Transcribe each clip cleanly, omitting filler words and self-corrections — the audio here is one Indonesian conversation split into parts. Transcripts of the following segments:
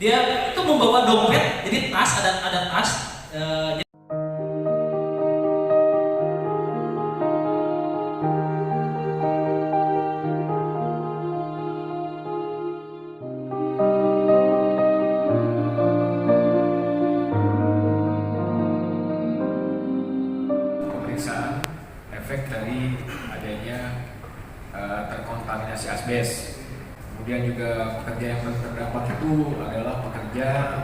Dia itu membawa dompet, jadi tas, ada tas. Pemeriksaan efek dari adanya terkontaminasi asbes. Kemudian juga pekerja yang terdampak itu adalah pekerja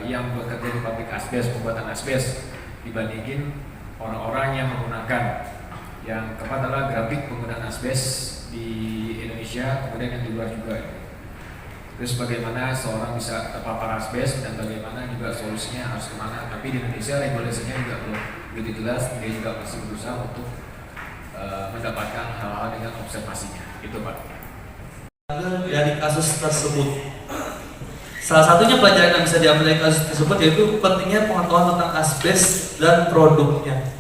yang bekerja di pabrik asbes, pembuatan asbes, dibandingin orang-orang yang menggunakan, yang keempat adalah grafik penggunaan asbes di Indonesia, kemudian yang di luar juga. Terus bagaimana seorang bisa terpapar asbes dan bagaimana juga solusinya harus kemana. Tapi di Indonesia regulasinya juga belum begitu jelas, dia juga masih berusaha untuk mendapatkan hal-hal dengan observasinya. Itu Pak. Dari kasus tersebut, salah satunya pelajaran yang bisa diambil dari kasus tersebut yaitu pentingnya pengetahuan tentang asbes dan produknya.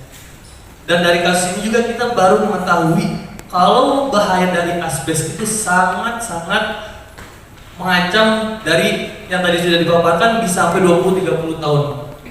Dan dari kasus ini juga kita baru mengetahui kalau bahaya dari asbes itu sangat-sangat mengancam, dari yang tadi sudah dipaparkan bisa sampai 20-30 tahun.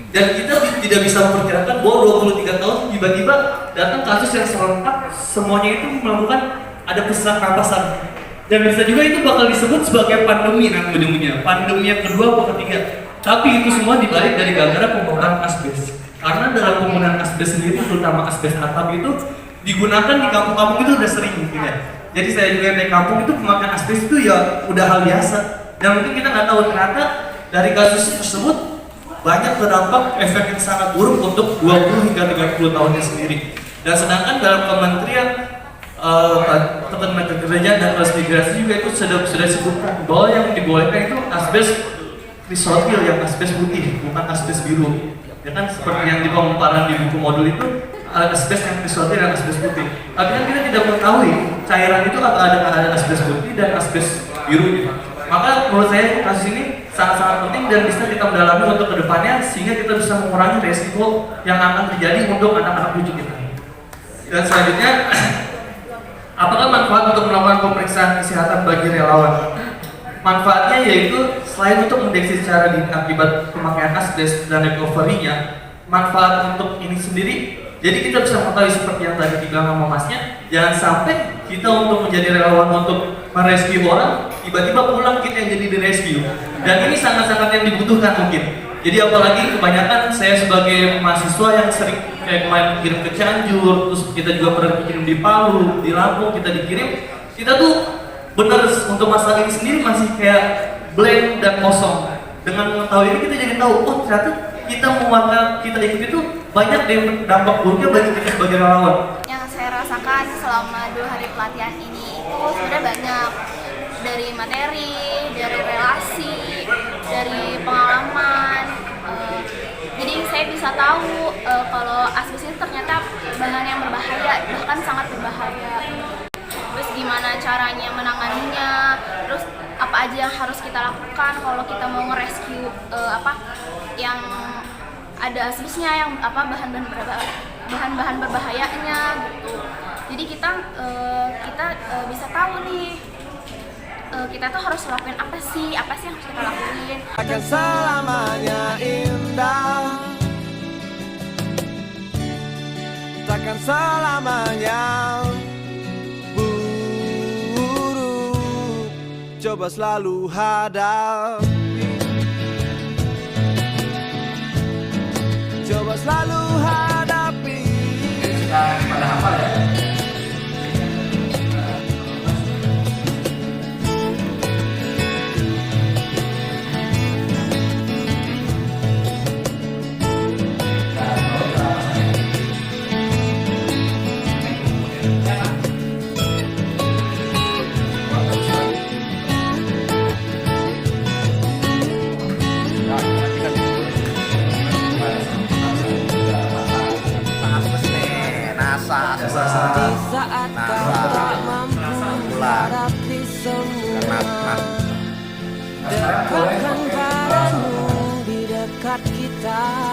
Dan kita tidak bisa memperkirakan bahwa 23 tahun tiba-tiba datang kasus yang serentak semuanya itu melakukan ada sesak napasan. Dan bisa juga itu bakal disebut sebagai pandemi nanti ujung-ujungnya, pandemi yang kedua atau ketiga. Tapi itu semua dibalik dari gara-gara penggunaan asbes. Karena dalam penggunaan asbes sendiri, terutama asbes atap itu digunakan di kampung-kampung itu udah sering gitu ya. Jadi saya juga dari kampung itu pemakaian asbes itu ya udah hal biasa. Dan mungkin kita nggak tahu ternyata dari kasus tersebut banyak terdampak efek yang sangat buruk untuk 20 hingga 30 tahunnya sendiri. Dan sedangkan dalam Kementerian Ketenagakerjaan dan Transmigrasi juga itu sudah disebutkan bahwa yang dibolehkan itu asbes krisotil, yang asbes putih, bukan asbes biru. Ya kan seperti yang di pemaparan di buku modul itu asbes yang krisotil dan asbes putih. Tapi kan kita tidak mengetahui cairan itu apa ada asbes putih dan asbes biru. Maka menurut saya kasus ini sangat-sangat penting dan bisa kita mendalami untuk kedepannya sehingga kita bisa mengurangi resiko yang akan terjadi untuk anak-anak cucu kita. Dan selanjutnya, apakah manfaat untuk melakukan pemeriksaan kesehatan bagi relawan? Manfaatnya yaitu selain untuk mendeteksi secara dini akibat pemakaian asbes dan recovery-nya, manfaat untuk ini sendiri, jadi kita bisa mengetahui seperti yang tadi dibilang sama masnya, jangan sampai kita untuk menjadi relawan untuk merescue orang, tiba-tiba pulang kita yang jadi di rescue. Dan ini sangat-sangat yang dibutuhkan mungkin. Jadi apalagi kebanyakan saya sebagai mahasiswa yang sering kayak kemarin kirim ke Cianjur, terus kita juga pernah dikirim di Palu, di Lampung kita dikirim, kita tuh benar untuk masalah ini sendiri masih kayak blank dan kosong. Dengan mengetahui ini kita jadi tahu, oh ternyata kita mewakili, kita ikut itu banyak dampak buruknya bagi kita sebagai relawan. Yang saya rasakan selama 2 hari pelatihan ini itu sudah banyak, dari materi, dari relasi, dari pengalaman. Jadi saya bisa tahu kalau asbes itu ternyata bahan yang berbahaya, bahkan sangat berbahaya. Terus gimana caranya menanganinya, terus apa aja yang harus kita lakukan kalau kita mau nge-rescue yang ada asbesnya, yang bahan-bahan berbahayanya gitu. Jadi kita bisa tahu nih kita tuh harus lakuin apa sih yang harus kita lakuin. Akan selamanya indah, takkan selamanya buruk. Coba selalu hadapi, coba selalu hadapi. Pada hafal ya? Di saat kau tak mampu menghadapi semua, dekatkan padamu di dekat kita.